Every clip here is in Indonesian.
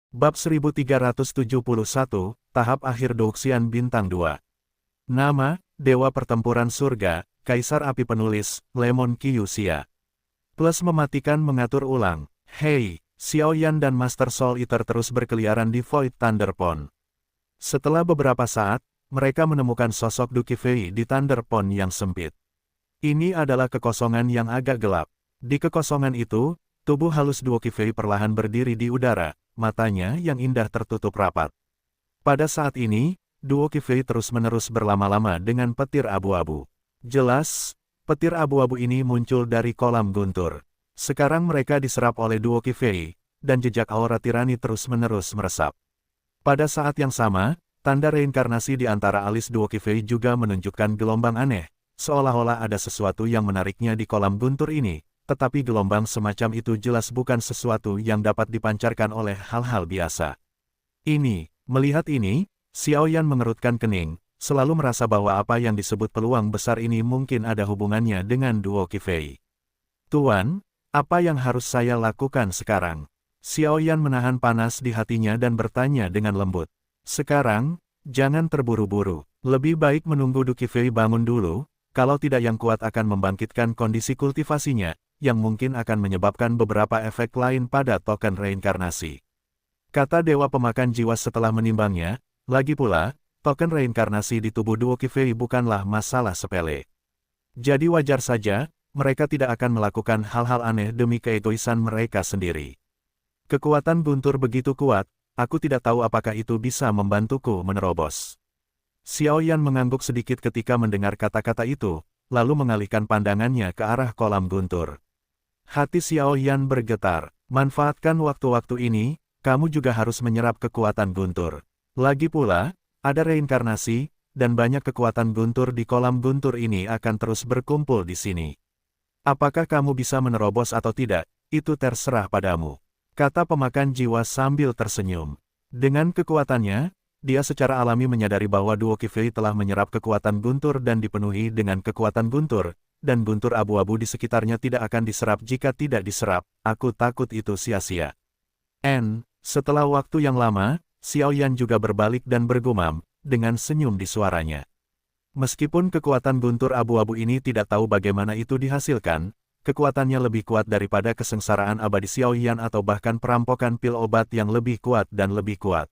Bab 1371, Tahap Akhir Douxian Bintang 2. Nama, Dewa Pertempuran Surga, Kaisar Api Penulis, Lemon Kyuxia. Plus mematikan mengatur ulang. Hei, Xiao Yan dan Master Soul Eater terus berkeliaran di Void Thunder Pond. Setelah beberapa saat, mereka menemukan sosok Du Qifei di Thunder Pond yang sempit. Ini adalah kekosongan yang agak gelap. Di kekosongan itu, tubuh halus Du Qifei perlahan berdiri di udara, matanya yang indah tertutup rapat. Pada saat ini, Du Qifei terus-menerus berlama-lama dengan petir abu-abu. Jelas, petir abu-abu ini muncul dari kolam guntur. Sekarang mereka diserap oleh Du Qifei, dan jejak aura tirani terus-menerus meresap. Pada saat yang sama, tanda reinkarnasi di antara alis Du Qifei juga menunjukkan gelombang aneh, seolah-olah ada sesuatu yang menariknya di kolam guntur ini. Tetapi gelombang semacam itu jelas bukan sesuatu yang dapat dipancarkan oleh hal-hal biasa. Melihat ini, Xiao Yan mengerutkan kening, selalu merasa bahwa apa yang disebut peluang besar ini mungkin ada hubungannya dengan Du Qifei. Tuan, apa yang harus saya lakukan sekarang? Xiao Yan menahan panas di hatinya dan bertanya dengan lembut. Sekarang, jangan terburu-buru, lebih baik menunggu Du Qifei bangun dulu, kalau tidak yang kuat akan membangkitkan kondisi kultivasinya, yang mungkin akan menyebabkan beberapa efek lain pada token reinkarnasi. Kata Dewa Pemakan Jiwa setelah menimbangnya, lagi pula, token reinkarnasi di tubuh Du Qifei bukanlah masalah sepele. Jadi wajar saja, mereka tidak akan melakukan hal-hal aneh demi keegoisan mereka sendiri. Kekuatan guntur begitu kuat, aku tidak tahu apakah itu bisa membantuku menerobos. Xiao Yan mengangguk sedikit ketika mendengar kata-kata itu, lalu mengalihkan pandangannya ke arah kolam guntur. Hati Xiao Yan bergetar. Manfaatkan waktu-waktu ini, kamu juga harus menyerap kekuatan guntur. Lagi pula, ada reinkarnasi, dan banyak kekuatan guntur di kolam guntur ini akan terus berkumpul di sini. Apakah kamu bisa menerobos atau tidak, itu terserah padamu. Kata Pemakan Jiwa sambil tersenyum. Dengan kekuatannya, dia secara alami menyadari bahwa Du Qifei telah menyerap kekuatan guntur dan dipenuhi dengan kekuatan guntur, dan guntur abu-abu di sekitarnya tidak akan diserap jika tidak diserap, aku takut itu sia-sia. Setelah waktu yang lama, Xiao Yan juga berbalik dan bergumam, dengan senyum di suaranya. Meskipun kekuatan guntur abu-abu ini tidak tahu bagaimana itu dihasilkan, kekuatannya lebih kuat daripada kesengsaraan abadi Xiao Yan atau bahkan perampokan pil obat yang lebih kuat dan lebih kuat.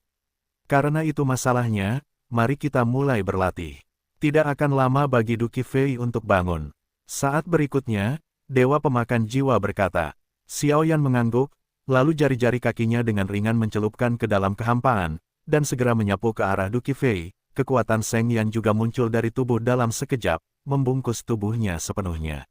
Karena itu masalahnya, mari kita mulai berlatih. Tidak akan lama bagi Du Qifei untuk bangun. Saat berikutnya, Dewa Pemakan Jiwa berkata. Xiao Yan mengangguk, lalu jari-jari kakinya dengan ringan mencelupkan ke dalam kehampaan, dan segera menyapu ke arah Du Qifei. Kekuatan Seng Yan juga muncul dari tubuh dalam sekejap, membungkus tubuhnya sepenuhnya.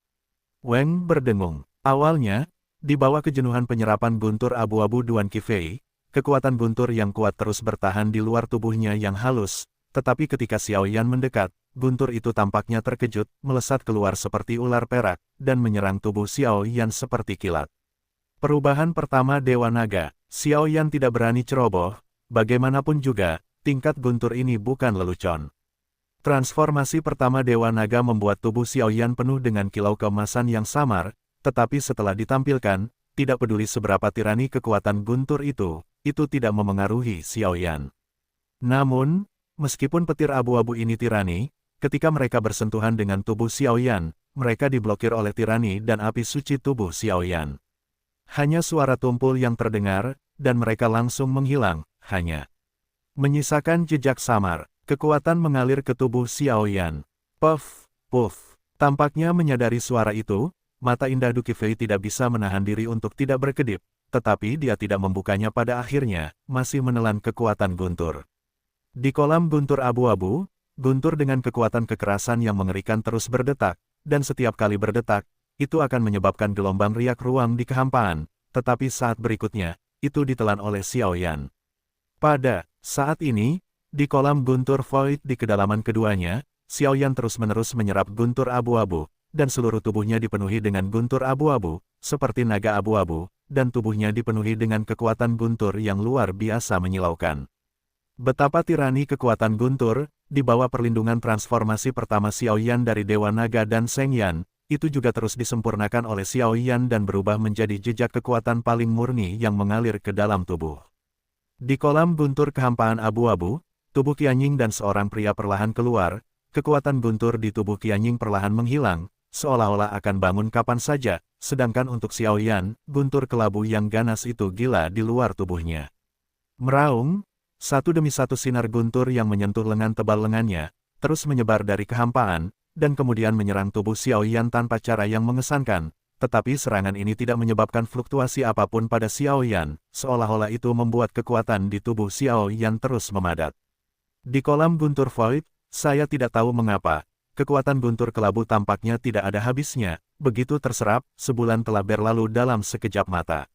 Weng berdengung. Awalnya, di bawah kejenuhan penyerapan guntur abu-abu Du Qifei, kekuatan guntur yang kuat terus bertahan di luar tubuhnya yang halus, tetapi ketika Xiao Yan mendekat, guntur itu tampaknya terkejut, melesat keluar seperti ular perak, dan menyerang tubuh Xiao Yan seperti kilat. Perubahan pertama Dewa Naga, Xiao Yan tidak berani ceroboh, bagaimanapun juga, tingkat guntur ini bukan lelucon. Transformasi pertama Dewa Naga membuat tubuh Xiao Yan penuh dengan kilau keemasan yang samar, tetapi setelah ditampilkan, tidak peduli seberapa tirani kekuatan guntur itu tidak memengaruhi Xiao Yan. Namun, meskipun petir abu-abu ini tirani, ketika mereka bersentuhan dengan tubuh Xiao Yan, mereka diblokir oleh tirani dan api suci tubuh Xiao Yan. Hanya suara tumpul yang terdengar, dan mereka langsung menghilang, hanya menyisakan jejak samar. Kekuatan mengalir ke tubuh Xiao Yan. Puff, puff. Tampaknya menyadari suara itu, mata indah Du Qifei tidak bisa menahan diri untuk tidak berkedip, tetapi dia tidak membukanya pada akhirnya, masih menelan kekuatan guntur. Di kolam guntur abu-abu, guntur dengan kekuatan kekerasan yang mengerikan terus berdetak, dan setiap kali berdetak, itu akan menyebabkan gelombang riak ruang di kehampaan, tetapi saat berikutnya, itu ditelan oleh Xiao Yan. Pada saat ini, di kolam guntur void di kedalaman keduanya, Xiao Yan terus-menerus menyerap guntur abu-abu, dan seluruh tubuhnya dipenuhi dengan guntur abu-abu, seperti naga abu-abu, dan tubuhnya dipenuhi dengan kekuatan guntur yang luar biasa menyilaukan. Betapa tirani kekuatan guntur, di bawah perlindungan transformasi pertama Xiao Yan dari Dewa Naga dan Seng Yan, itu juga terus disempurnakan oleh Xiao Yan dan berubah menjadi jejak kekuatan paling murni yang mengalir ke dalam tubuh. Di kolam guntur kehampaan abu-abu, tubuh Qianying dan seorang pria perlahan keluar, kekuatan guntur di tubuh Qianying perlahan menghilang, seolah-olah akan bangun kapan saja, sedangkan untuk Xiao Yan, guntur kelabu yang ganas itu gila di luar tubuhnya. Meraung, satu demi satu sinar guntur yang menyentuh lengan tebal lengannya, terus menyebar dari kehampaan, dan kemudian menyerang tubuh Xiao Yan tanpa cara yang mengesankan. Tetapi serangan ini tidak menyebabkan fluktuasi apapun pada Xiao Yan, seolah-olah itu membuat kekuatan di tubuh Xiao Yan terus memadat. Di kolam guntur Void, saya tidak tahu mengapa, kekuatan guntur kelabu tampaknya tidak ada habisnya, begitu terserap, sebulan telah berlalu dalam sekejap mata.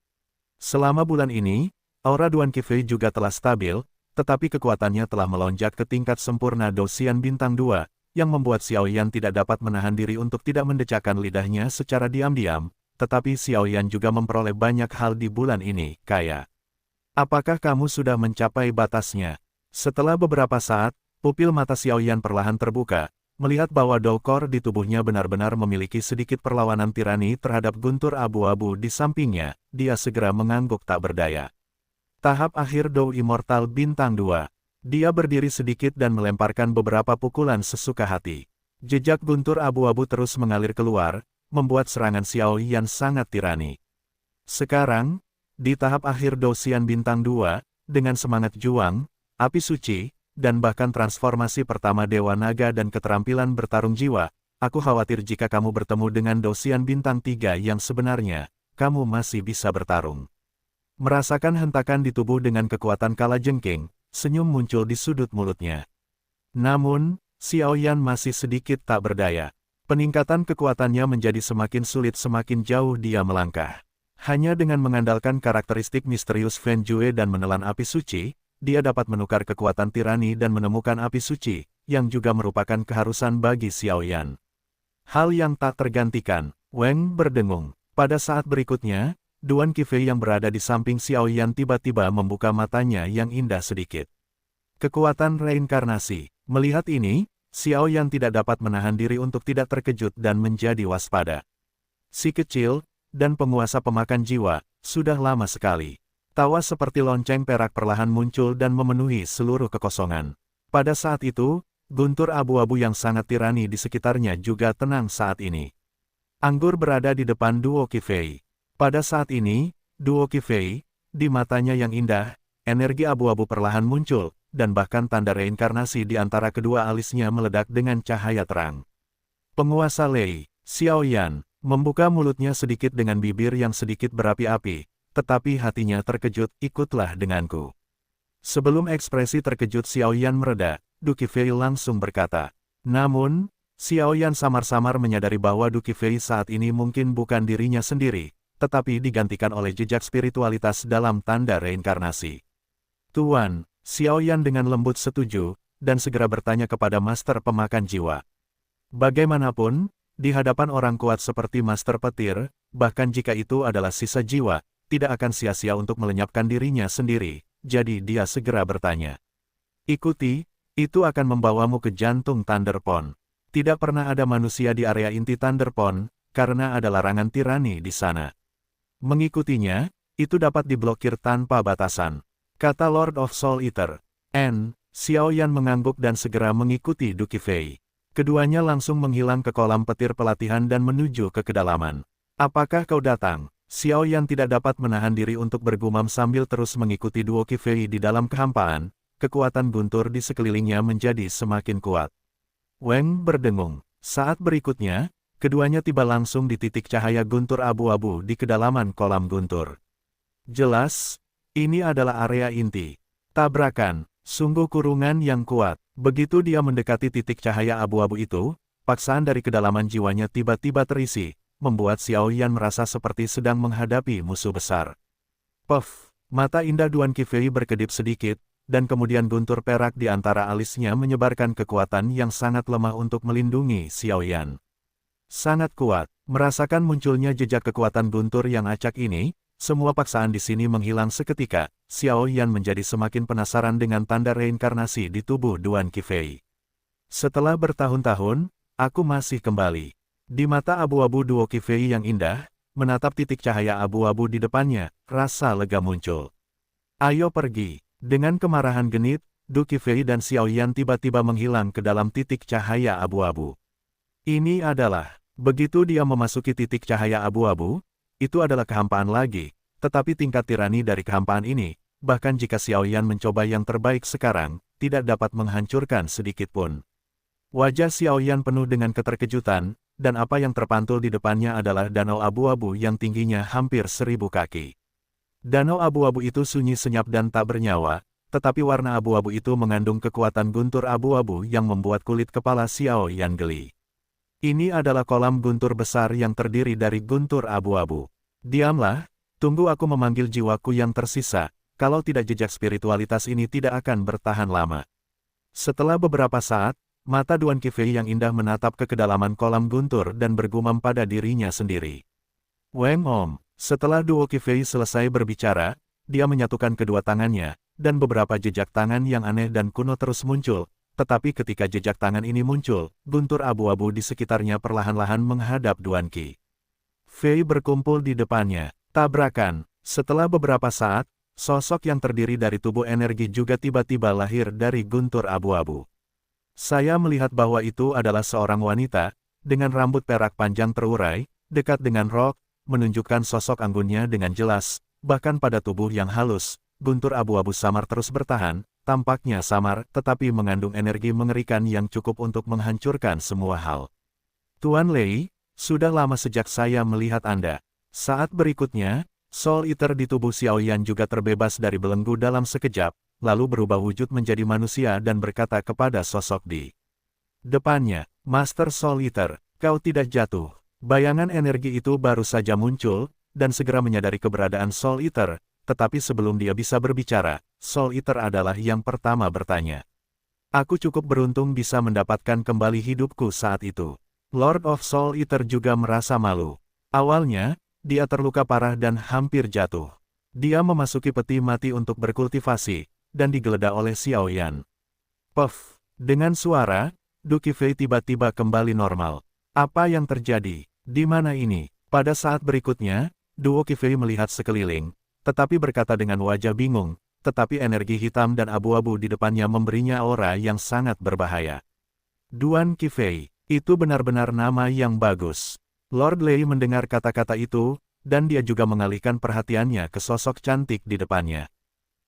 Selama bulan ini, aura Duan Qifei juga telah stabil, tetapi kekuatannya telah melonjak ke tingkat sempurna Dosian Bintang 2, yang membuat Xiao Yan tidak dapat menahan diri untuk tidak mendecakkan lidahnya secara diam-diam, tetapi Xiao Yan juga memperoleh banyak hal di bulan ini, kayak. Apakah kamu sudah mencapai batasnya? Setelah beberapa saat, pupil mata Xiao Yan perlahan terbuka, melihat bahwa Doukor di tubuhnya benar-benar memiliki sedikit perlawanan tirani terhadap guntur abu-abu di sampingnya, dia segera mengangguk tak berdaya. Tahap akhir Dou Immortal Bintang 2. Dia berdiri sedikit dan melemparkan beberapa pukulan sesuka hati. Jejak guntur abu-abu terus mengalir keluar, membuat serangan Xiao Yan sangat tirani. Sekarang, di tahap akhir Dosian Bintang 2, dengan semangat juang, api suci, dan bahkan transformasi pertama Dewa Naga dan keterampilan bertarung jiwa, aku khawatir jika kamu bertemu dengan Dosian Bintang 3 yang sebenarnya, kamu masih bisa bertarung. Merasakan hentakan di tubuh dengan kekuatan kalajengking, senyum muncul di sudut mulutnya. Namun, Xiao Yan masih sedikit tak berdaya. Peningkatan kekuatannya menjadi semakin sulit semakin jauh dia melangkah. Hanya dengan mengandalkan karakteristik misterius Fen Jue dan menelan api suci, dia dapat menukar kekuatan tirani dan menemukan api suci, yang juga merupakan keharusan bagi Xiao Yan. Hal yang tak tergantikan, Weng berdengung. Pada saat berikutnya, Duan Qifei yang berada di samping Xiao Yan tiba-tiba membuka matanya yang indah sedikit. Kekuatan reinkarnasi. Melihat ini, Xiao Yan tidak dapat menahan diri untuk tidak terkejut dan menjadi waspada. Si kecil, dan penguasa pemakan jiwa, sudah lama sekali. Tawa seperti lonceng perak perlahan muncul dan memenuhi seluruh kekosongan. Pada saat itu, guntur abu-abu yang sangat tirani di sekitarnya juga tenang saat ini. Anggur berada di depan Duo Qifei. Pada saat ini, Duo Qifei, di matanya yang indah, energi abu-abu perlahan muncul, dan bahkan tanda reinkarnasi di antara kedua alisnya meledak dengan cahaya terang. Penguasa Lei, Xiao Yan, membuka mulutnya sedikit dengan bibir yang sedikit berapi-api, tetapi hatinya terkejut, ikutlah denganku. Sebelum ekspresi terkejut Xiao Yan mereda, Du Qifei langsung berkata. Namun, Xiao Yan samar-samar menyadari bahwa Du Qifei saat ini mungkin bukan dirinya sendiri, tetapi digantikan oleh jejak spiritualitas dalam tanda reinkarnasi. Tuan, Xiao Yan dengan lembut setuju, dan segera bertanya kepada Master Pemakan Jiwa. Bagaimanapun, di hadapan orang kuat seperti Master Petir, bahkan jika itu adalah sisa jiwa, tidak akan sia-sia untuk melenyapkan dirinya sendiri, jadi dia segera bertanya. Ikuti, itu akan membawamu ke jantung Thunderpond. Tidak pernah ada manusia di area inti Thunderpond, karena ada larangan tirani di sana. Mengikutinya, itu dapat diblokir tanpa batasan, kata Lord of Soul Eater. Xiao Yan mengangguk dan segera mengikuti Du Qifei. Keduanya langsung menghilang ke kolam petir pelatihan dan menuju ke kedalaman. Apakah kau datang? Xiao Yan tidak dapat menahan diri untuk bergumam sambil terus mengikuti Duo Qifei di dalam kehampaan, kekuatan guntur di sekelilingnya menjadi semakin kuat. Weng berdengung. Saat berikutnya, keduanya tiba langsung di titik cahaya guntur abu-abu di kedalaman kolam guntur. Jelas, ini adalah area inti. Tabrakan, sungguh kurungan yang kuat. Begitu dia mendekati titik cahaya abu-abu itu, paksaan dari kedalaman jiwanya tiba-tiba terisi, membuat Xiao Yan merasa seperti sedang menghadapi musuh besar. Puff, mata indah Duan Qifei berkedip sedikit, dan kemudian guntur perak di antara alisnya menyebarkan kekuatan yang sangat lemah untuk melindungi Xiao Yan. Sangat kuat, merasakan munculnya jejak kekuatan guntur yang acak ini, semua paksaan di sini menghilang seketika. Xiao Yan menjadi semakin penasaran dengan tanda reinkarnasi di tubuh Duan Qifei. Setelah bertahun-tahun, aku masih kembali. Di mata abu-abu Duo Qifei yang indah, menatap titik cahaya abu-abu di depannya, rasa lega muncul. Ayo pergi. Dengan kemarahan genit, Du Qifei dan Xiao Yan tiba-tiba menghilang ke dalam titik cahaya abu-abu. Ini adalah, begitu dia memasuki titik cahaya abu-abu, itu adalah kehampaan lagi, tetapi tingkat tirani dari kehampaan ini, bahkan jika Xiao Yan mencoba yang terbaik sekarang, tidak dapat menghancurkan sedikit pun. Wajah Xiao Yan penuh dengan keterkejutan, dan apa yang terpantul di depannya adalah danau abu-abu yang tingginya hampir 1000 kaki. Danau abu-abu itu sunyi senyap dan tak bernyawa, tetapi warna abu-abu itu mengandung kekuatan guntur abu-abu yang membuat kulit kepala Xiao Yan geli. Ini adalah kolam guntur besar yang terdiri dari guntur abu-abu. Diamlah, tunggu aku memanggil jiwaku yang tersisa, kalau tidak jejak spiritualitas ini tidak akan bertahan lama. Setelah beberapa saat, mata Duan Qifei yang indah menatap ke kedalaman kolam guntur dan bergumam pada dirinya sendiri. Weng Om, setelah Duo Qifei selesai berbicara, dia menyatukan kedua tangannya, dan beberapa jejak tangan yang aneh dan kuno terus muncul. Tetapi ketika jejak tangan ini muncul, guntur abu-abu di sekitarnya perlahan-lahan menghadap Duan Qi. Fei berkumpul di depannya. Tabrakan. Setelah beberapa saat, sosok yang terdiri dari tubuh energi juga tiba-tiba lahir dari guntur abu-abu. Saya melihat bahwa itu adalah seorang wanita, dengan rambut perak panjang terurai, dekat dengan rok, menunjukkan sosok anggunnya dengan jelas, bahkan pada tubuh yang halus, guntur abu-abu samar terus bertahan. Tampaknya samar, tetapi mengandung energi mengerikan yang cukup untuk menghancurkan semua hal. Tuan Lei, sudah lama sejak saya melihat Anda. Saat berikutnya, Soul Eater di tubuh Xiao Yan juga terbebas dari belenggu dalam sekejap, lalu berubah wujud menjadi manusia dan berkata kepada sosok di depannya, Master Soul Eater, kau tidak jatuh. Bayangan energi itu baru saja muncul, dan segera menyadari keberadaan Soul Eater, tetapi sebelum dia bisa berbicara, Soul Eater adalah yang pertama bertanya. Aku cukup beruntung bisa mendapatkan kembali hidupku saat itu. Lord of Soul Eater juga merasa malu. Awalnya, dia terluka parah dan hampir jatuh. Dia memasuki peti mati untuk berkultivasi, dan digeledah oleh Xiao Yan. Puff! Dengan suara, Du Qifei tiba-tiba kembali normal. Apa yang terjadi? Di mana ini? Pada saat berikutnya, Duo Qifei melihat sekeliling, tetapi berkata dengan wajah bingung, tetapi energi hitam dan abu-abu di depannya memberinya aura yang sangat berbahaya. Duan Qifei, itu benar-benar nama yang bagus. Lord Lei mendengar kata-kata itu, dan dia juga mengalihkan perhatiannya ke sosok cantik di depannya.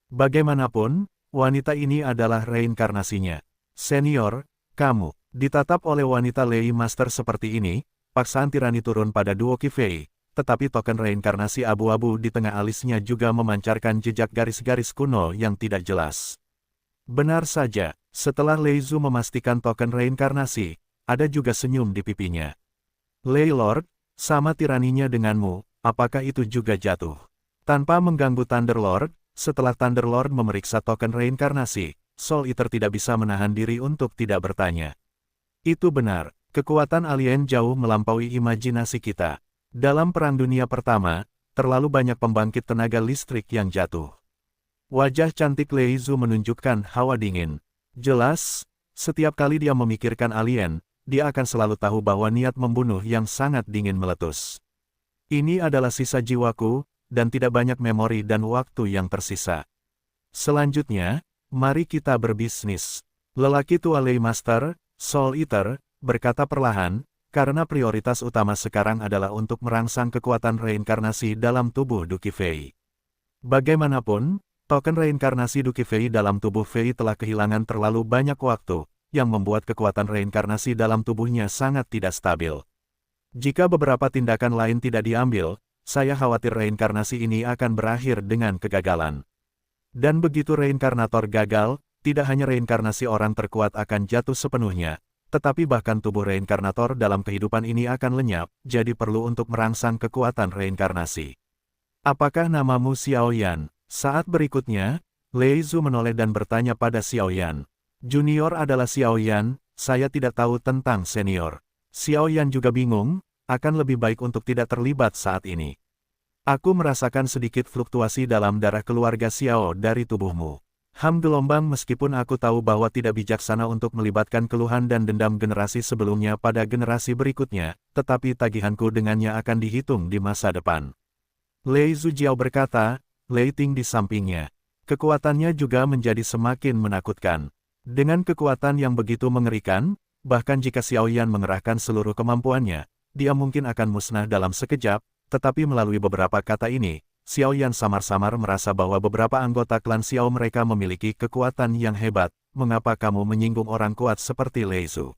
Bagaimanapun, wanita ini adalah reinkarnasinya. Senior, kamu, ditatap oleh wanita Lei Master seperti ini, paksaan tirani turun pada Duo Qifei. Tetapi token reinkarnasi abu-abu di tengah alisnya juga memancarkan jejak garis-garis kuno yang tidak jelas. Benar saja, setelah Lei Zhu memastikan token reinkarnasi, ada juga senyum di pipinya. Lei Lord, sama tiraninya denganmu, apakah itu juga jatuh? Tanpa mengganggu Thunder Lord, setelah Thunder Lord memeriksa token reinkarnasi, Soul Eater tidak bisa menahan diri untuk tidak bertanya. Itu benar, kekuatan alien jauh melampaui imajinasi kita. Dalam Perang Dunia Pertama, terlalu banyak pembangkit tenaga listrik yang jatuh. Wajah cantik Lei Zhu menunjukkan hawa dingin. Jelas, setiap kali dia memikirkan alien, dia akan selalu tahu bahwa niat membunuh yang sangat dingin meletus. Ini adalah sisa jiwaku, dan tidak banyak memori dan waktu yang tersisa. Selanjutnya, mari kita berbisnis. Lelaki tua Lei Master, Soul Eater, berkata perlahan, karena prioritas utama sekarang adalah untuk merangsang kekuatan reinkarnasi dalam tubuh Du Qifei. Bagaimanapun, token reinkarnasi Du Qifei dalam tubuh Fei telah kehilangan terlalu banyak waktu, yang membuat kekuatan reinkarnasi dalam tubuhnya sangat tidak stabil. Jika beberapa tindakan lain tidak diambil, saya khawatir reinkarnasi ini akan berakhir dengan kegagalan. Dan begitu reinkarnator gagal, tidak hanya reinkarnasi orang terkuat akan jatuh sepenuhnya, tetapi bahkan tubuh reinkarnator dalam kehidupan ini akan lenyap, jadi perlu untuk merangsang kekuatan reinkarnasi. Apakah namamu Xiao Yan? Saat berikutnya, Lei Zhu menoleh dan bertanya pada Xiao Yan. Junior adalah Xiao Yan, saya tidak tahu tentang senior. Xiao Yan juga bingung, akan lebih baik untuk tidak terlibat saat ini. Aku merasakan sedikit fluktuasi dalam darah keluarga Xiao dari tubuhmu. Gelombang meskipun aku tahu bahwa tidak bijaksana untuk melibatkan keluhan dan dendam generasi sebelumnya pada generasi berikutnya, tetapi tagihanku dengannya akan dihitung di masa depan. Lei Zujiao berkata, Lei Ting di sampingnya. Kekuatannya juga menjadi semakin menakutkan. Dengan kekuatan yang begitu mengerikan, bahkan jika Xiao Yan mengerahkan seluruh kemampuannya, dia mungkin akan musnah dalam sekejap, tetapi melalui beberapa kata ini, Xiao Yan samar-samar merasa bahwa beberapa anggota klan Xiao mereka memiliki kekuatan yang hebat. Mengapa kamu menyinggung orang kuat seperti Lei Zhu?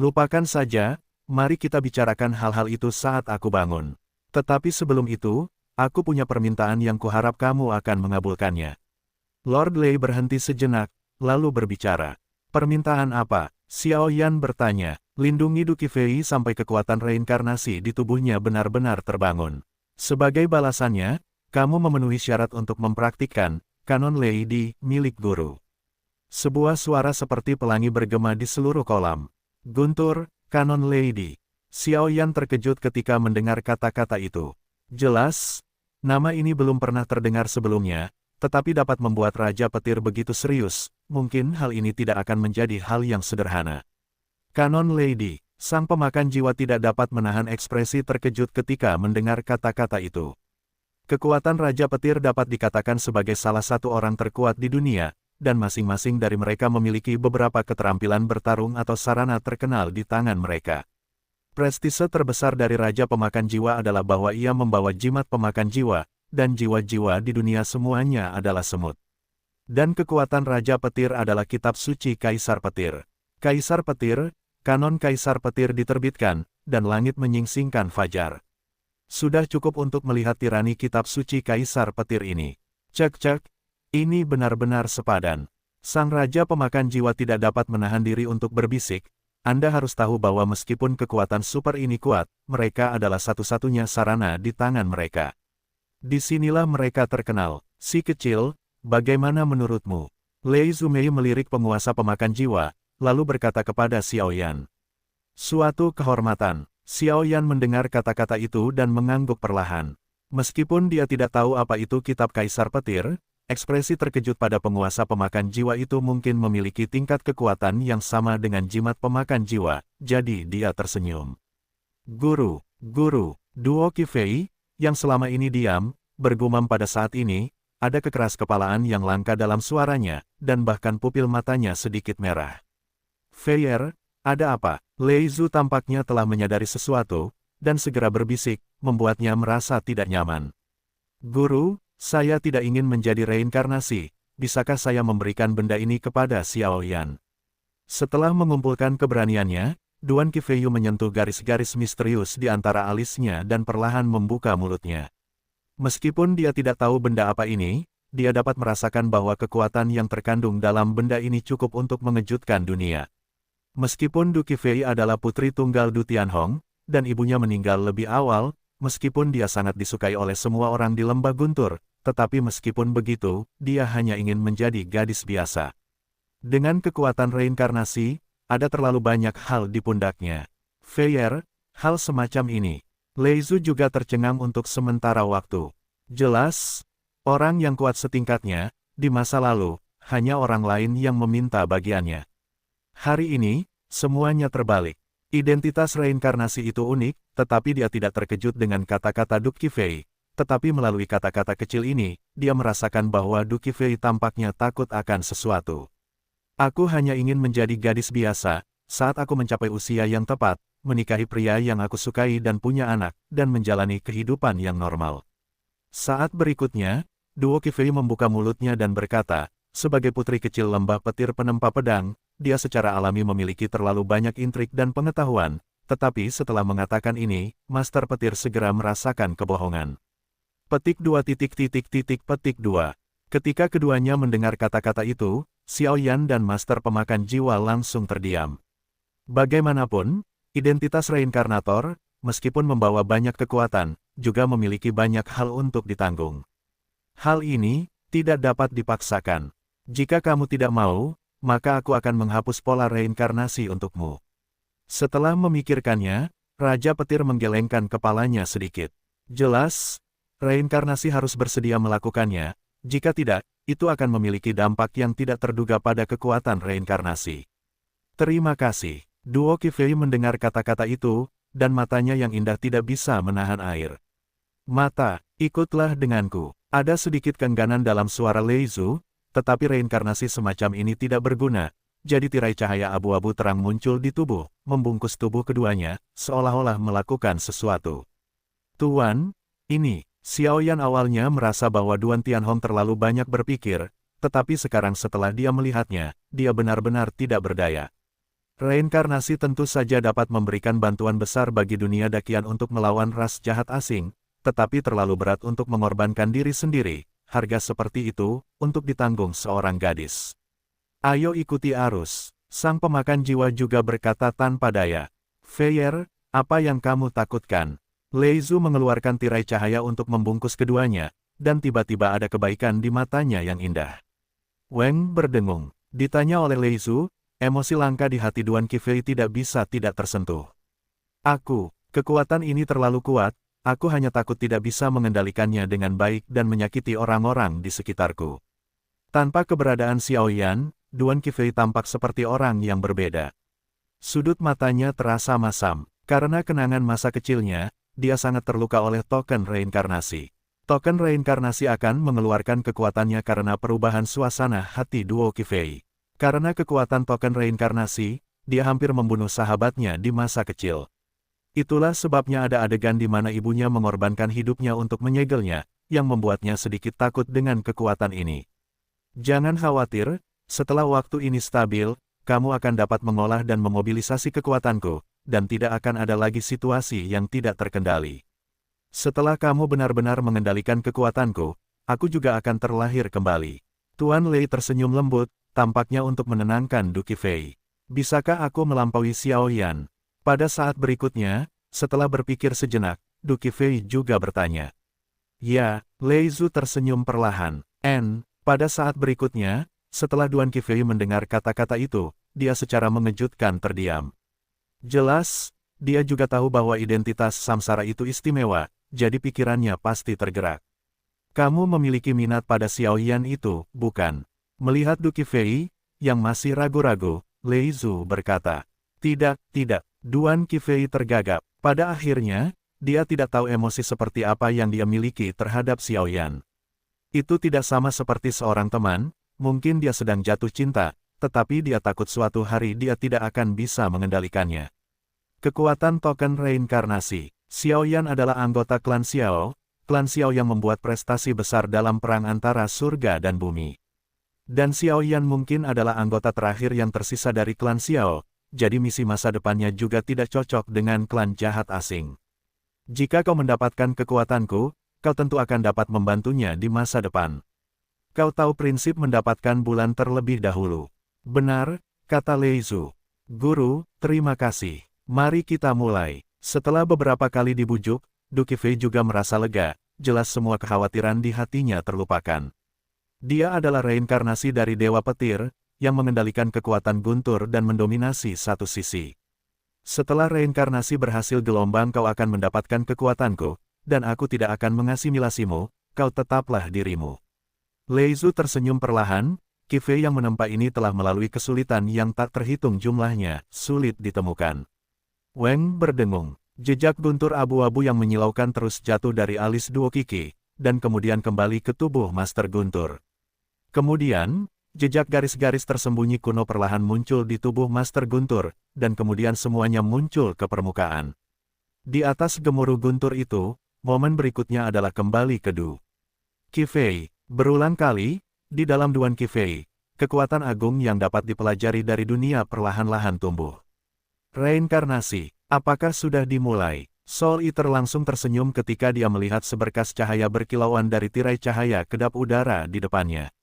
Lupakan saja, mari kita bicarakan hal-hal itu saat aku bangun. Tetapi sebelum itu, aku punya permintaan yang kuharap kamu akan mengabulkannya. Lord Lei berhenti sejenak, lalu berbicara. Permintaan apa? Xiao Yan bertanya. Lindungi Du Qifei sampai kekuatan reinkarnasi di tubuhnya benar-benar terbangun. Sebagai balasannya, kamu memenuhi syarat untuk mempraktikkan kanon Lei Di milik guru. Sebuah suara seperti pelangi bergema di seluruh kolam. Guntur, kanon Lei Di. Xiao Yan terkejut ketika mendengar kata-kata itu. Jelas, nama ini belum pernah terdengar sebelumnya, tetapi dapat membuat Raja Petir begitu serius. Mungkin hal ini tidak akan menjadi hal yang sederhana. Kanon Lei Di, sang pemakan jiwa tidak dapat menahan ekspresi terkejut ketika mendengar kata-kata itu. Kekuatan Raja Petir dapat dikatakan sebagai salah satu orang terkuat di dunia, dan masing-masing dari mereka memiliki beberapa keterampilan bertarung atau sarana terkenal di tangan mereka. Prestise terbesar dari Raja Pemakan Jiwa adalah bahwa ia membawa jimat pemakan jiwa, dan jiwa-jiwa di dunia semuanya adalah semut. Dan kekuatan Raja Petir adalah kitab suci Kaisar Petir. Kaisar Petir, kanon Kaisar Petir diterbitkan, dan langit menyingsingkan fajar. Sudah cukup untuk melihat tirani kitab suci Kaisar Petir ini. Cek-cek. Ini benar-benar sepadan. Sang Raja Pemakan Jiwa tidak dapat menahan diri untuk berbisik. Anda harus tahu bahwa meskipun kekuatan super ini kuat, mereka adalah satu-satunya sarana di tangan mereka. Disinilah mereka terkenal. Si kecil, bagaimana menurutmu? Lei Zumei melirik penguasa pemakan jiwa, lalu berkata kepada Xiao Yan. Suatu kehormatan. Xiao Yan mendengar kata-kata itu dan mengangguk perlahan. Meskipun dia tidak tahu apa itu kitab Kaisar Petir, ekspresi terkejut pada penguasa pemakan jiwa itu mungkin memiliki tingkat kekuatan yang sama dengan jimat pemakan jiwa, jadi dia tersenyum. Guru, Duo Qifei, yang selama ini diam, bergumam pada saat ini, ada kekeras kepalaan yang langka dalam suaranya, dan bahkan pupil matanya sedikit merah. Feier, ada apa? Lei Zhu tampaknya telah menyadari sesuatu, dan segera berbisik, membuatnya merasa tidak nyaman. Guru, saya tidak ingin menjadi reinkarnasi, bisakah saya memberikan benda ini kepada Xiao Yan? Setelah mengumpulkan keberaniannya, Duan Qifei menyentuh garis-garis misterius di antara alisnya dan perlahan membuka mulutnya. Meskipun dia tidak tahu benda apa ini, dia dapat merasakan bahwa kekuatan yang terkandung dalam benda ini cukup untuk mengejutkan dunia. Meskipun Du Qifei adalah putri tunggal Du Tianhong, dan ibunya meninggal lebih awal, meskipun dia sangat disukai oleh semua orang di Lembah Guntur, tetapi meskipun begitu, dia hanya ingin menjadi gadis biasa. Dengan kekuatan reinkarnasi, ada terlalu banyak hal di pundaknya. Feier, hal semacam ini. Lei Zhu juga tercengang untuk sementara waktu. Jelas, orang yang kuat setingkatnya, di masa lalu, hanya orang lain yang meminta bagiannya. Hari ini, semuanya terbalik. Identitas reinkarnasi itu unik, tetapi dia tidak terkejut dengan kata-kata Du Qifei. Tetapi melalui kata-kata kecil ini, dia merasakan bahwa Du Qifei tampaknya takut akan sesuatu. Aku hanya ingin menjadi gadis biasa, saat aku mencapai usia yang tepat, menikahi pria yang aku sukai dan punya anak, dan menjalani kehidupan yang normal. Saat berikutnya, Duo Qifei membuka mulutnya dan berkata, sebagai putri kecil lembah petir penempa pedang, dia secara alami memiliki terlalu banyak intrik dan pengetahuan, tetapi setelah mengatakan ini, Master Petir segera merasakan kebohongan. Petik 2. Ketika keduanya mendengar kata-kata itu, Xiao Yan dan Master Pemakan Jiwa langsung terdiam. Bagaimanapun, identitas reinkarnator, meskipun membawa banyak kekuatan, juga memiliki banyak hal untuk ditanggung. Hal ini tidak dapat dipaksakan. Jika kamu tidak mau, maka aku akan menghapus pola reinkarnasi untukmu. Setelah memikirkannya, Raja Petir menggelengkan kepalanya sedikit. Jelas, reinkarnasi harus bersedia melakukannya, jika tidak, itu akan memiliki dampak yang tidak terduga pada kekuatan reinkarnasi. Terima kasih. Duo Qifei mendengar kata-kata itu, dan matanya yang indah tidak bisa menahan air. Mata, ikutlah denganku. Ada sedikit keengganan dalam suara Lei Zhu, tetapi reinkarnasi semacam ini tidak berguna, jadi tirai cahaya abu-abu terang muncul di tubuh, membungkus tubuh keduanya, seolah-olah melakukan sesuatu. Tuan, ini, Xiaoyan awalnya merasa bahwa Duan Tianhong terlalu banyak berpikir, tetapi sekarang setelah dia melihatnya, dia benar-benar tidak berdaya. Reinkarnasi tentu saja dapat memberikan bantuan besar bagi dunia Dakian untuk melawan ras jahat asing, tetapi terlalu berat untuk mengorbankan diri sendiri, harga seperti itu, untuk ditanggung seorang gadis. Ayo ikuti arus, sang pemakan jiwa juga berkata tanpa daya. Feier, apa yang kamu takutkan? Lei Zhu mengeluarkan tirai cahaya untuk membungkus keduanya, dan tiba-tiba ada kebaikan di matanya yang indah. Weng berdengung, ditanya oleh Lei Zhu, emosi langka di hati Duan Qifei tidak bisa tidak tersentuh. Kekuatan ini terlalu kuat, aku hanya takut tidak bisa mengendalikannya dengan baik dan menyakiti orang-orang di sekitarku. Tanpa keberadaan Xiaoyan, Duan Qifei tampak seperti orang yang berbeda. Sudut matanya terasa masam, karena kenangan masa kecilnya, dia sangat terluka oleh token reinkarnasi. Token reinkarnasi akan mengeluarkan kekuatannya karena perubahan suasana hati Duo Qifei. Karena kekuatan token reinkarnasi, dia hampir membunuh sahabatnya di masa kecil. Itulah sebabnya ada adegan di mana ibunya mengorbankan hidupnya untuk menyegelnya, yang membuatnya sedikit takut dengan kekuatan ini. Jangan khawatir, setelah waktu ini stabil, kamu akan dapat mengolah dan memobilisasi kekuatanku, dan tidak akan ada lagi situasi yang tidak terkendali. Setelah kamu benar-benar mengendalikan kekuatanku, aku juga akan terlahir kembali. Tuan Lei tersenyum lembut, tampaknya untuk menenangkan Du Qifei. Bisakah aku melampaui Xiaoyan? Pada saat berikutnya, setelah berpikir sejenak, Du Qifei juga bertanya. Ya, Lei Zhu tersenyum perlahan. Pada saat berikutnya, setelah Duan Qifei mendengar kata-kata itu, dia secara mengejutkan terdiam. Jelas, dia juga tahu bahwa identitas samsara itu istimewa, jadi pikirannya pasti tergerak. Kamu memiliki minat pada Xiaoyan itu, bukan? Melihat Du Qifei, yang masih ragu-ragu, Lei Zhu berkata. Tidak. Duan Qifei tergagap. Pada akhirnya, dia tidak tahu emosi seperti apa yang dia miliki terhadap Xiaoyan. Itu tidak sama seperti seorang teman, mungkin dia sedang jatuh cinta, tetapi dia takut suatu hari dia tidak akan bisa mengendalikannya. Kekuatan token reinkarnasi. Xiaoyan adalah anggota klan Xiao yang membuat prestasi besar dalam perang antara surga dan bumi. Dan Xiaoyan mungkin adalah anggota terakhir yang tersisa dari klan Xiao, jadi misi masa depannya juga tidak cocok dengan klan jahat asing. Jika kau mendapatkan kekuatanku, kau tentu akan dapat membantunya di masa depan. Kau tahu prinsip mendapatkan bulan terlebih dahulu. Benar, kata Lei Zhu. Guru, terima kasih. Mari kita mulai. Setelah beberapa kali dibujuk, Du Qifei juga merasa lega, jelas semua kekhawatiran di hatinya terlupakan. Dia adalah reinkarnasi dari Dewa Petir, yang mengendalikan kekuatan guntur dan mendominasi satu sisi. Setelah reinkarnasi berhasil gelombang kau akan mendapatkan kekuatanku, dan aku tidak akan mengasimilasimu, kau tetaplah dirimu. Lei Zhu tersenyum perlahan, Qifei yang menempa ini telah melalui kesulitan yang tak terhitung jumlahnya, sulit ditemukan. Weng berdengung, jejak guntur abu-abu yang menyilaukan terus jatuh dari alis Duo Qiki, dan kemudian kembali ke tubuh Master Guntur. Kemudian, jejak garis-garis tersembunyi kuno perlahan muncul di tubuh Master Guntur, dan kemudian semuanya muncul ke permukaan. Di atas gemuruh guntur itu, momen berikutnya adalah kembali ke Du Qifei. Berulang kali, di dalam Duan Qifei, kekuatan agung yang dapat dipelajari dari dunia perlahan-lahan tumbuh. Reinkarnasi, apakah sudah dimulai? Soul Eater langsung tersenyum ketika dia melihat seberkas cahaya berkilauan dari tirai cahaya kedap udara di depannya.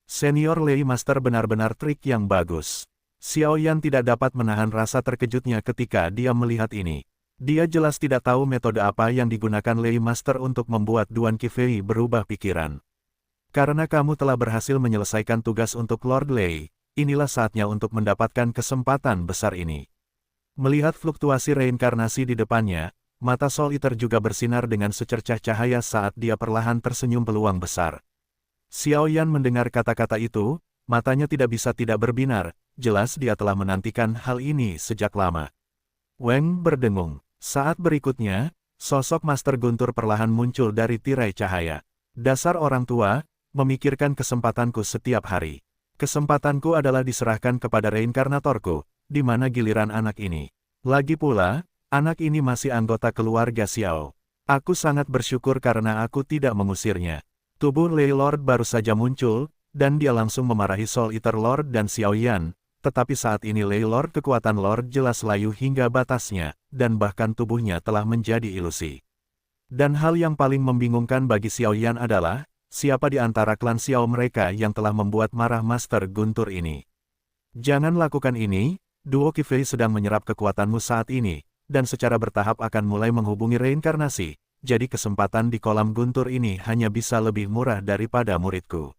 Senior Lei Master benar-benar trik yang bagus. Xiaoyan tidak dapat menahan rasa terkejutnya ketika dia melihat ini. Dia jelas tidak tahu metode apa yang digunakan Lei Master untuk membuat Duan Qifei berubah pikiran. Karena kamu telah berhasil menyelesaikan tugas untuk Lord Lei, inilah saatnya untuk mendapatkan kesempatan besar ini. Melihat fluktuasi reinkarnasi di depannya, mata Soul Eater juga bersinar dengan secercah cahaya saat dia perlahan tersenyum peluang besar. Xiaoyan mendengar kata-kata itu, matanya tidak bisa tidak berbinar, jelas dia telah menantikan hal ini sejak lama. Weng berdengung. Saat berikutnya, sosok Master Guntur perlahan muncul dari tirai cahaya. Dasar orang tua, memikirkan kesempatanku setiap hari. Kesempatanku adalah diserahkan kepada reinkarnatorku, di mana giliran anak ini. Lagi pula, anak ini masih anggota keluarga Xiao. Aku sangat bersyukur karena aku tidak mengusirnya. Tubuh Lei Lord baru saja muncul, dan dia langsung memarahi Soul Eater Lord dan Xiao Yan. Tetapi saat ini Lei Lord kekuatan Lord jelas layu hingga batasnya, dan bahkan tubuhnya telah menjadi ilusi. Dan hal yang paling membingungkan bagi Xiao Yan adalah, siapa di antara klan Xiao mereka yang telah membuat marah Master Guntur ini. Jangan lakukan ini, duo Qifei sedang menyerap kekuatanmu saat ini, dan secara bertahap akan mulai menghubungi reinkarnasi, jadi kesempatan di kolam Guntur ini hanya bisa lebih murah daripada muridku.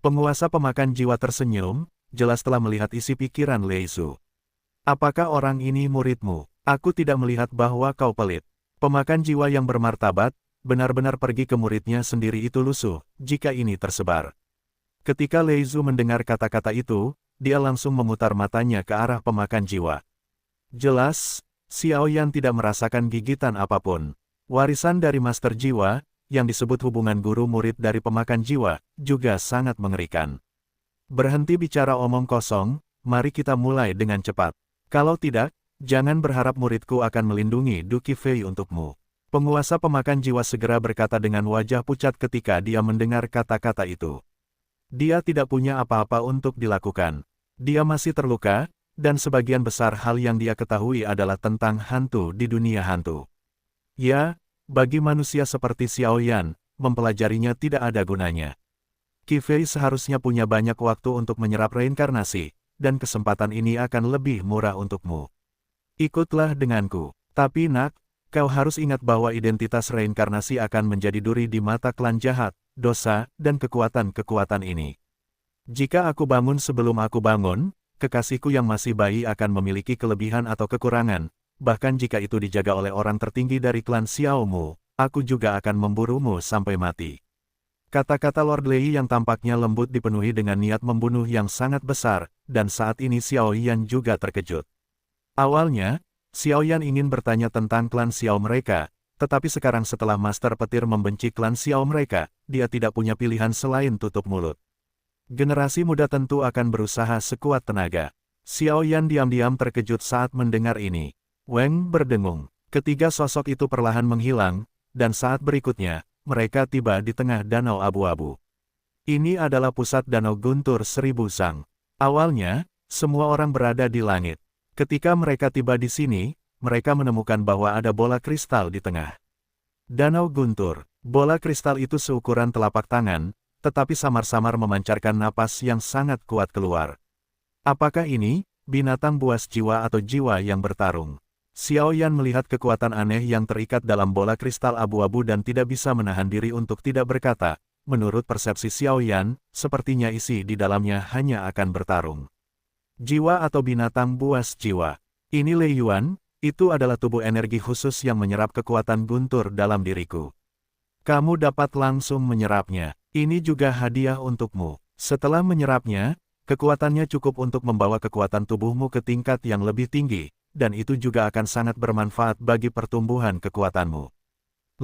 Penguasa pemakan jiwa tersenyum, jelas telah melihat isi pikiran Lei Su. Apakah orang ini muridmu? Aku tidak melihat bahwa kau pelit. Pemakan jiwa yang bermartabat, benar-benar pergi ke muridnya sendiri itu lusuh, jika ini tersebar. Ketika Lei Su mendengar kata-kata itu, dia langsung memutar matanya ke arah pemakan jiwa. Jelas, Xiao Yan tidak merasakan gigitan apapun. Warisan dari Master Jiwa, yang disebut hubungan guru-murid dari pemakan jiwa, juga sangat mengerikan. Berhenti bicara omong kosong, mari kita mulai dengan cepat. Kalau tidak, jangan berharap muridku akan melindungi Du Qifei untukmu. Penguasa pemakan jiwa segera berkata dengan wajah pucat ketika dia mendengar kata-kata itu. Dia tidak punya apa-apa untuk dilakukan. Dia masih terluka, dan sebagian besar hal yang dia ketahui adalah tentang hantu di dunia hantu. Ya, bagi manusia seperti Xiao Yan, mempelajarinya tidak ada gunanya. Qifei seharusnya punya banyak waktu untuk menyerap reinkarnasi, dan kesempatan ini akan lebih murah untukmu. Ikutlah denganku. Tapi nak, kau harus ingat bahwa identitas reinkarnasi akan menjadi duri di mata klan jahat, dosa, dan kekuatan-kekuatan ini. Jika aku bangun sebelum aku bangun, kekasihku yang masih bayi akan memiliki kelebihan atau kekurangan, bahkan jika itu dijaga oleh orang tertinggi dari klan Xiaomu, aku juga akan memburumu sampai mati. Kata-kata Lord Lei yang tampaknya lembut dipenuhi dengan niat membunuh yang sangat besar, dan saat ini Xiao Yan juga terkejut. Awalnya, Xiao Yan ingin bertanya tentang klan Xiao mereka, tetapi sekarang setelah Master Petir membenci klan Xiao mereka, dia tidak punya pilihan selain tutup mulut. Generasi muda tentu akan berusaha sekuat tenaga. Xiao Yan diam-diam terkejut saat mendengar ini. Weng berdengung. Ketiga sosok itu perlahan menghilang, dan saat berikutnya, mereka tiba di tengah danau abu-abu. Ini adalah pusat danau Guntur Seribu Sang. Awalnya, semua orang berada di langit. Ketika mereka tiba di sini, mereka menemukan bahwa ada bola kristal di tengah Danau Guntur. Bola kristal itu seukuran telapak tangan, tetapi samar-samar memancarkan napas yang sangat kuat keluar. Apakah ini binatang buas jiwa atau jiwa yang bertarung? Xiao Yan melihat kekuatan aneh yang terikat dalam bola kristal abu-abu dan tidak bisa menahan diri untuk tidak berkata. Menurut persepsi Xiao Yan, sepertinya isi di dalamnya hanya akan bertarung. Jiwa atau binatang buas jiwa. Ini Lei Yuan, itu adalah tubuh energi khusus yang menyerap kekuatan guntur dalam diriku. Kamu dapat langsung menyerapnya. Ini juga hadiah untukmu. Setelah menyerapnya, kekuatannya cukup untuk membawa kekuatan tubuhmu ke tingkat yang lebih tinggi, dan itu juga akan sangat bermanfaat bagi pertumbuhan kekuatanmu.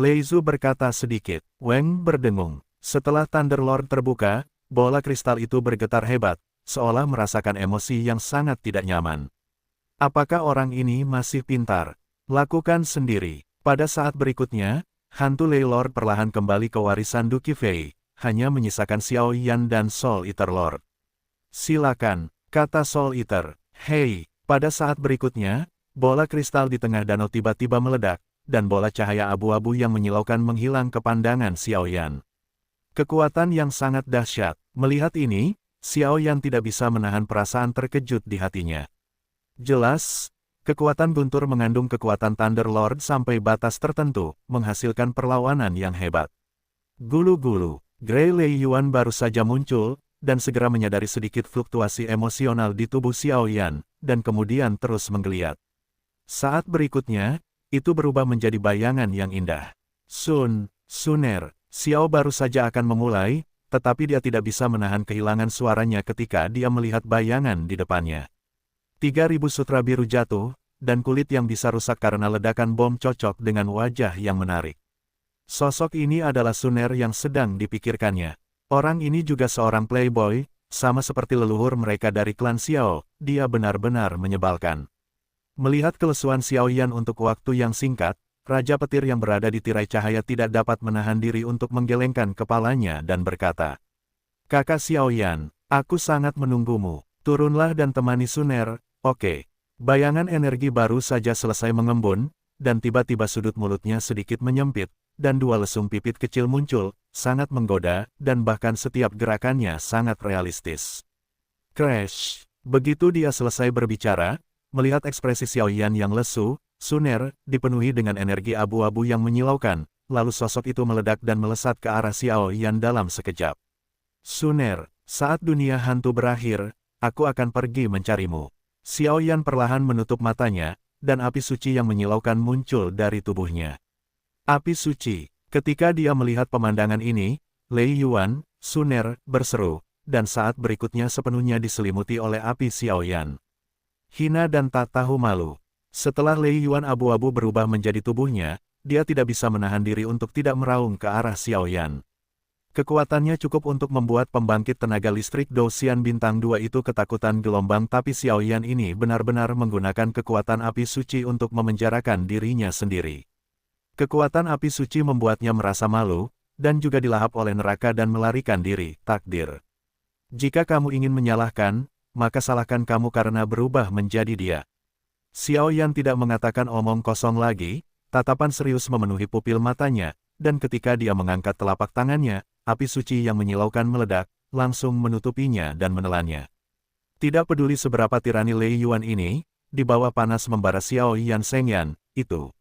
Lei Zu berkata sedikit. Weng berdengung. Setelah Thunder Lord terbuka, bola kristal itu bergetar hebat, seolah merasakan emosi yang sangat tidak nyaman. Apakah orang ini masih pintar? Lakukan sendiri. Pada saat berikutnya, hantu Lei Lord perlahan kembali ke warisan Du Qifei, hanya menyisakan Xiao Yan dan Soul Eater Lord. Silakan, kata Soul Eater. Hei, pada saat berikutnya, bola kristal di tengah danau tiba-tiba meledak, dan bola cahaya abu-abu yang menyilaukan menghilang ke pandangan Xiao Yan. Kekuatan yang sangat dahsyat. Melihat ini, Xiao Yan tidak bisa menahan perasaan terkejut di hatinya. Jelas, kekuatan guntur mengandung kekuatan Thunder Lord sampai batas tertentu, menghasilkan perlawanan yang hebat. Gulu-gulu, Grey Lei Yuan baru saja muncul, dan segera menyadari sedikit fluktuasi emosional di tubuh Xiao Yan, dan kemudian terus menggeliat. Saat berikutnya, itu berubah menjadi bayangan yang indah. Suner, Xiao baru saja akan memulai, tetapi dia tidak bisa menahan kehilangan suaranya ketika dia melihat bayangan di depannya. 3.000 sutra biru jatuh, dan kulit yang bisa rusak karena ledakan bom cocok dengan wajah yang menarik. Sosok ini adalah Suner yang sedang dipikirkannya. Orang ini juga seorang playboy, sama seperti leluhur mereka dari klan Xiao, dia benar-benar menyebalkan. Melihat kelesuan Xiaoyan untuk waktu yang singkat, Raja Petir yang berada di tirai cahaya tidak dapat menahan diri untuk menggelengkan kepalanya dan berkata, "Kakak Xiaoyan, aku sangat menunggumu. Turunlah dan temani Suner, oke." Bayangan energi baru saja selesai mengembun, dan tiba-tiba sudut mulutnya sedikit menyempit, dan dua lesung pipit kecil muncul, sangat menggoda, dan bahkan setiap gerakannya sangat realistis. Crash! Begitu dia selesai berbicara, melihat ekspresi Xiaoyan yang lesu, Suner dipenuhi dengan energi abu-abu yang menyilaukan, lalu sosok itu meledak dan melesat ke arah Xiaoyan dalam sekejap. "Suner, saat dunia hantu berakhir, aku akan pergi mencarimu." Xiaoyan perlahan menutup matanya, dan api suci yang menyilaukan muncul dari tubuhnya. Api suci. Ketika dia melihat pemandangan ini, Lei Yuan, Suner, berseru, dan saat berikutnya sepenuhnya diselimuti oleh api Xiaoyan. Hina dan tak tahu malu. Setelah Lei Yuan abu-abu berubah menjadi tubuhnya, dia tidak bisa menahan diri untuk tidak meraung ke arah Xiaoyan. Kekuatannya cukup untuk membuat pembangkit tenaga listrik Douxian Bintang 2 itu ketakutan gelombang, tapi Xiaoyan ini benar-benar menggunakan kekuatan api suci untuk memenjarakan dirinya sendiri. Kekuatan api suci membuatnya merasa malu, dan juga dilahap oleh neraka dan melarikan diri, takdir. Jika kamu ingin menyalahkan, maka salahkan kamu karena berubah menjadi dia. Xiaoyan tidak mengatakan omong kosong lagi, tatapan serius memenuhi pupil matanya, dan ketika dia mengangkat telapak tangannya, api suci yang menyilaukan meledak, langsung menutupinya dan menelannya. Tidak peduli seberapa tirani Lei Yuan ini, di bawah panas membara Xiaoyan Shengyan, itu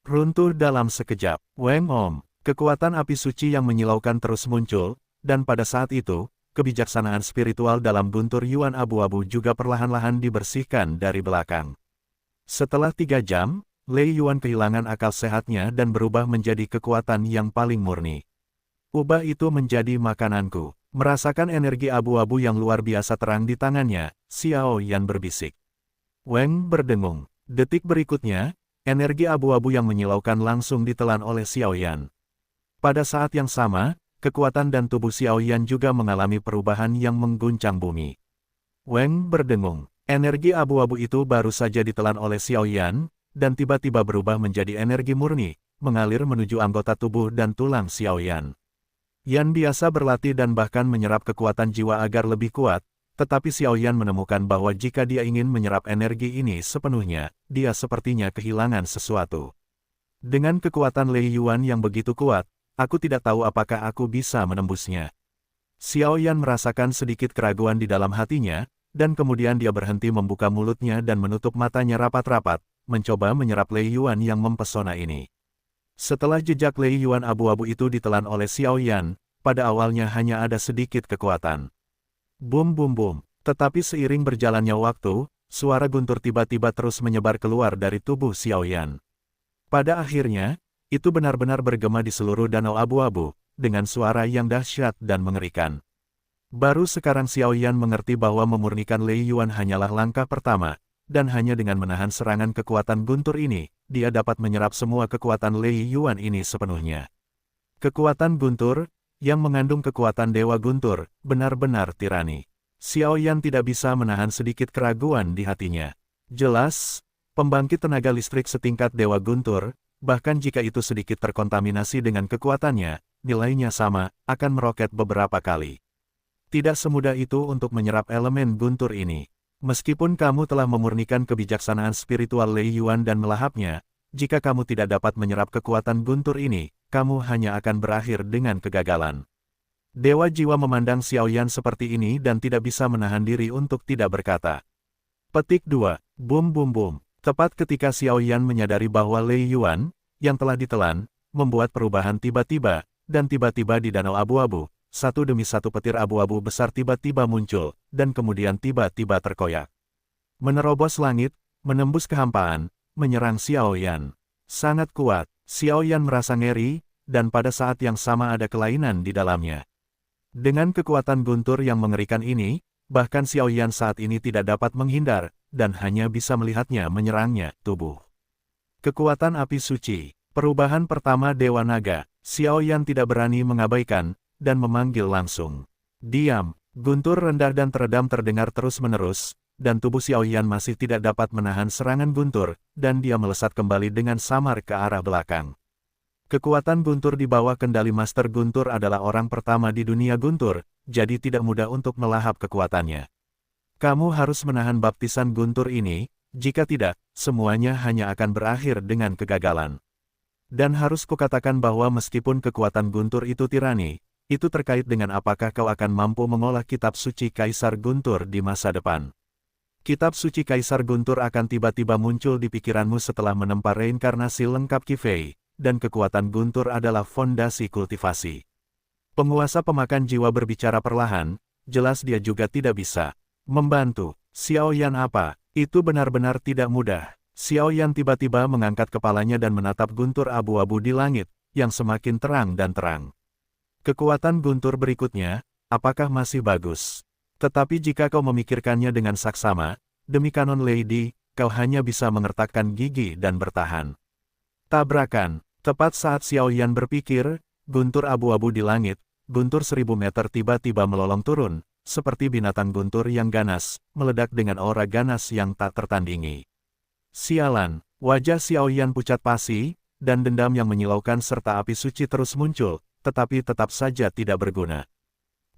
runtuh dalam sekejap. Weng Om, kekuatan api suci yang menyilaukan terus muncul, dan pada saat itu, kebijaksanaan spiritual dalam guntur Yuan abu-abu juga perlahan-lahan dibersihkan dari belakang. Setelah 3 jam, Lei Yuan kehilangan akal sehatnya dan berubah menjadi kekuatan yang paling murni. "Ubah itu menjadi makananku." Merasakan energi abu-abu yang luar biasa terang di tangannya, Xiaoyan berbisik. Weng berdengung. Detik berikutnya, energi abu-abu yang menyilaukan langsung ditelan oleh Xiaoyan. Pada saat yang sama, kekuatan dan tubuh Xiaoyan juga mengalami perubahan yang mengguncang bumi. Weng berdengung. Energi abu-abu itu baru saja ditelan oleh Xiaoyan, dan tiba-tiba berubah menjadi energi murni, mengalir menuju anggota tubuh dan tulang Xiaoyan. Yan biasa berlatih dan bahkan menyerap kekuatan jiwa agar lebih kuat, tetapi Xiaoyan menemukan bahwa jika dia ingin menyerap energi ini sepenuhnya, dia sepertinya kehilangan sesuatu. Dengan kekuatan Lei Yuan yang begitu kuat, aku tidak tahu apakah aku bisa menembusnya. Xiaoyan merasakan sedikit keraguan di dalam hatinya, dan kemudian dia berhenti membuka mulutnya dan menutup matanya rapat-rapat, mencoba menyerap Lei Yuan yang mempesona ini. Setelah jejak Lei Yuan abu-abu itu ditelan oleh Xiaoyan, pada awalnya hanya ada sedikit kekuatan. Bum bum bum, tetapi seiring berjalannya waktu, suara guntur tiba-tiba terus menyebar keluar dari tubuh Xiaoyan. Pada akhirnya, itu benar-benar bergema di seluruh danau abu-abu, dengan suara yang dahsyat dan mengerikan. Baru sekarang Xiaoyan mengerti bahwa memurnikan Lei Yuan hanyalah langkah pertama, dan hanya dengan menahan serangan kekuatan guntur ini, dia dapat menyerap semua kekuatan Lei Yuan ini sepenuhnya. Kekuatan guntur, yang mengandung kekuatan Dewa Guntur, benar-benar tirani. Xiaoyan tidak bisa menahan sedikit keraguan di hatinya. Jelas, pembangkit tenaga listrik setingkat Dewa Guntur, bahkan jika itu sedikit terkontaminasi dengan kekuatannya, nilainya sama, akan meroket beberapa kali. Tidak semudah itu untuk menyerap elemen guntur ini. Meskipun kamu telah memurnikan kebijaksanaan spiritual Lei Yuan dan melahapnya, jika kamu tidak dapat menyerap kekuatan guntur ini, kamu hanya akan berakhir dengan kegagalan. Dewa Jiwa memandang Xiaoyan seperti ini dan tidak bisa menahan diri untuk tidak berkata. Petik 2. Bum bum bum. Tepat ketika Xiaoyan menyadari bahwa Lei Yuan, yang telah ditelan, membuat perubahan tiba-tiba, dan tiba-tiba di danau abu-abu, satu demi satu petir abu-abu besar tiba-tiba muncul, dan kemudian tiba-tiba terkoyak. Menerobos langit, menembus kehampaan, menyerang Xiaoyan. Sangat kuat, Xiaoyan merasa ngeri, dan pada saat yang sama ada kelainan di dalamnya. Dengan kekuatan guntur yang mengerikan ini, bahkan Xiaoyan saat ini tidak dapat menghindar, dan hanya bisa melihatnya menyerangnya, tubuh. Kekuatan api suci, perubahan pertama Dewa Naga. Xiao Yan tidak berani mengabaikan, dan memanggil langsung. Diam, guntur rendah dan teredam terdengar terus-menerus, dan tubuh Xiao Yan masih tidak dapat menahan serangan guntur, dan dia melesat kembali dengan samar ke arah belakang. Kekuatan guntur di bawah kendali Master Guntur adalah orang pertama di dunia guntur, jadi tidak mudah untuk melahap kekuatannya. Kamu harus menahan baptisan guntur ini, jika tidak, semuanya hanya akan berakhir dengan kegagalan. Dan harus kukatakan bahwa meskipun kekuatan guntur itu tirani, itu terkait dengan apakah kau akan mampu mengolah kitab suci Kaisar Guntur di masa depan. Kitab suci Kaisar Guntur akan tiba-tiba muncul di pikiranmu setelah menempa reinkarnasi lengkap Qifei, dan kekuatan guntur adalah fondasi kultivasi. Penguasa pemakan jiwa berbicara perlahan, jelas dia juga tidak bisa membantu. Xiao Yan apa? Itu benar-benar tidak mudah. Xiao Yan tiba-tiba mengangkat kepalanya dan menatap guntur abu-abu di langit, yang semakin terang dan terang. Kekuatan guntur berikutnya, apakah masih bagus? Tetapi jika kau memikirkannya dengan saksama, demi kanon Lady, kau hanya bisa mengertakkan gigi dan bertahan. Tabrakan. Tepat saat Xiao Yan berpikir, guntur abu-abu di langit, guntur 1000 meter tiba-tiba melolong turun, seperti binatang guntur yang ganas, meledak dengan aura ganas yang tak tertandingi. Sialan, wajah Xiao Yan pucat pasi, dan dendam yang menyilaukan serta api suci terus muncul, tetapi tetap saja tidak berguna.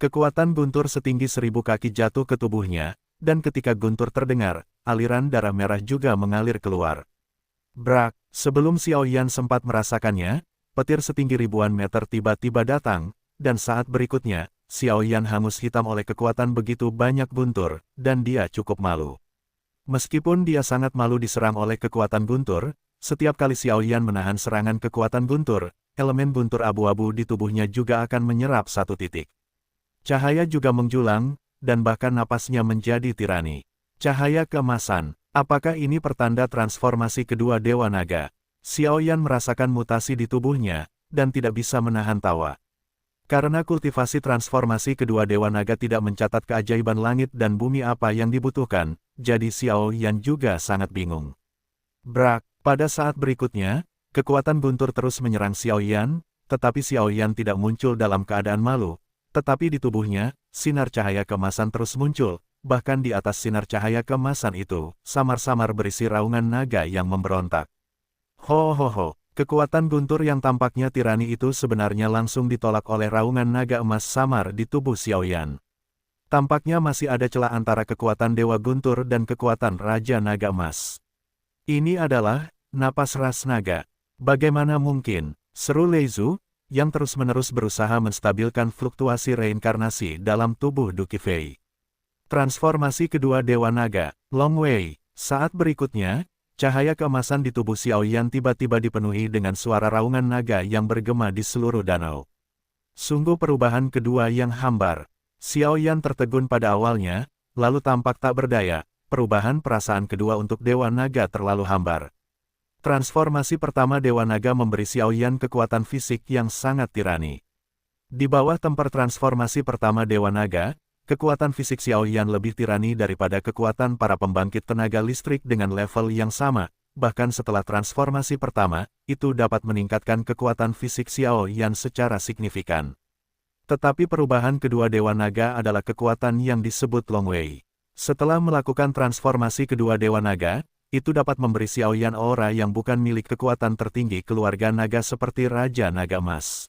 Kekuatan guntur setinggi 1000 kaki jatuh ke tubuhnya, dan ketika guntur terdengar, aliran darah merah juga mengalir keluar. Brak, sebelum Xiao Yan sempat merasakannya, petir setinggi ribuan meter tiba-tiba datang, dan saat berikutnya, Xiao Yan hangus hitam oleh kekuatan begitu banyak guntur, dan dia cukup malu. Meskipun dia sangat malu diserang oleh kekuatan guntur, setiap kali Xiao Yan menahan serangan kekuatan guntur, elemen guntur abu-abu di tubuhnya juga akan menyerap satu titik. Cahaya juga menjulang, dan bahkan napasnya menjadi tirani. Cahaya keemasan. Apakah ini pertanda transformasi kedua Dewa Naga? Xiao Yan merasakan mutasi di tubuhnya, dan tidak bisa menahan tawa. Karena kultivasi transformasi kedua Dewa Naga tidak mencatat keajaiban langit dan bumi apa yang dibutuhkan, jadi Xiao Yan juga sangat bingung. Brak, pada saat berikutnya, kekuatan guntur terus menyerang Xiao Yan, tetapi Xiao Yan tidak muncul dalam keadaan malu, tetapi di tubuhnya, sinar cahaya keemasan terus muncul. Bahkan di atas sinar cahaya keemasan itu, samar-samar berisi raungan naga yang memberontak. Ho, kekuatan guntur yang tampaknya tirani itu sebenarnya langsung ditolak oleh raungan naga emas samar di tubuh Xiao Yan. Tampaknya masih ada celah antara kekuatan Dewa Guntur dan kekuatan Raja Naga Emas. Ini adalah napas ras naga. Bagaimana mungkin? Seru Lei Zhu, yang terus-menerus berusaha menstabilkan fluktuasi reinkarnasi dalam tubuh Du Qifei. Transformasi kedua Dewa Naga, Long Wei. Saat berikutnya, cahaya keemasan di tubuh Xiao Yan tiba-tiba dipenuhi dengan suara raungan naga yang bergema di seluruh danau. Sungguh perubahan kedua yang hambar. Xiao Yan tertegun pada awalnya, lalu tampak tak berdaya. Perubahan perasaan kedua untuk Dewa Naga terlalu hambar. Transformasi pertama Dewa Naga memberi Xiao Yan kekuatan fisik yang sangat tirani. Di bawah temper transformasi pertama Dewa Naga, kekuatan fisik Xiao Yan lebih tirani daripada kekuatan para pembangkit tenaga listrik dengan level yang sama, bahkan setelah transformasi pertama, itu dapat meningkatkan kekuatan fisik Xiao Yan secara signifikan. Tetapi perubahan kedua Dewa Naga adalah kekuatan yang disebut Long Wei. Setelah melakukan transformasi kedua Dewa Naga, itu dapat memberi Xiao Yan aura yang bukan milik kekuatan tertinggi keluarga naga seperti Raja Naga Emas.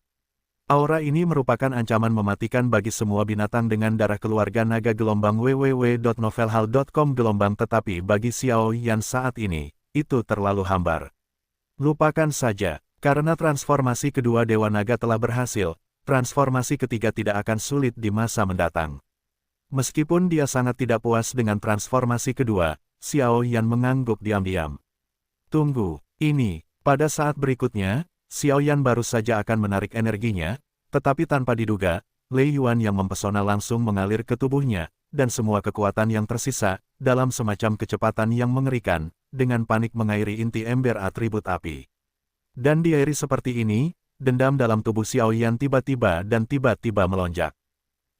Aura ini merupakan ancaman mematikan bagi semua binatang dengan darah keluarga naga gelombang www.novelhal.com gelombang tetapi bagi Xiao Yan saat ini, itu terlalu hambar. Lupakan saja, karena transformasi kedua Dewa Naga telah berhasil, transformasi ketiga tidak akan sulit di masa mendatang. Meskipun dia sangat tidak puas dengan transformasi kedua, Xiao Yan mengangguk diam-diam. Tunggu, ini, pada saat berikutnya, Xiao Yan baru saja akan menarik energinya, tetapi tanpa diduga, Lei Yuan yang mempesona langsung mengalir ke tubuhnya, dan semua kekuatan yang tersisa, dalam semacam kecepatan yang mengerikan, dengan panik mengairi inti ember atribut api. Dan diairi seperti ini, dendam dalam tubuh Xiao Yan tiba-tiba dan tiba-tiba melonjak.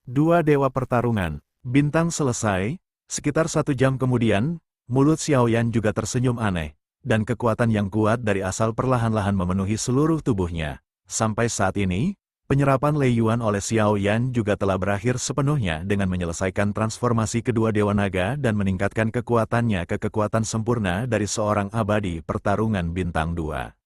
Dua dewa pertarungan, bintang selesai, sekitar 1 jam kemudian, mulut Xiao Yan juga tersenyum aneh. Dan kekuatan yang kuat dari asal perlahan-lahan memenuhi seluruh tubuhnya. Sampai saat ini, penyerapan Lei Yuan oleh Xiao Yan juga telah berakhir sepenuhnya dengan menyelesaikan transformasi kedua Dewa Naga dan meningkatkan kekuatannya ke kekuatan sempurna dari seorang abadi pertarungan bintang 2.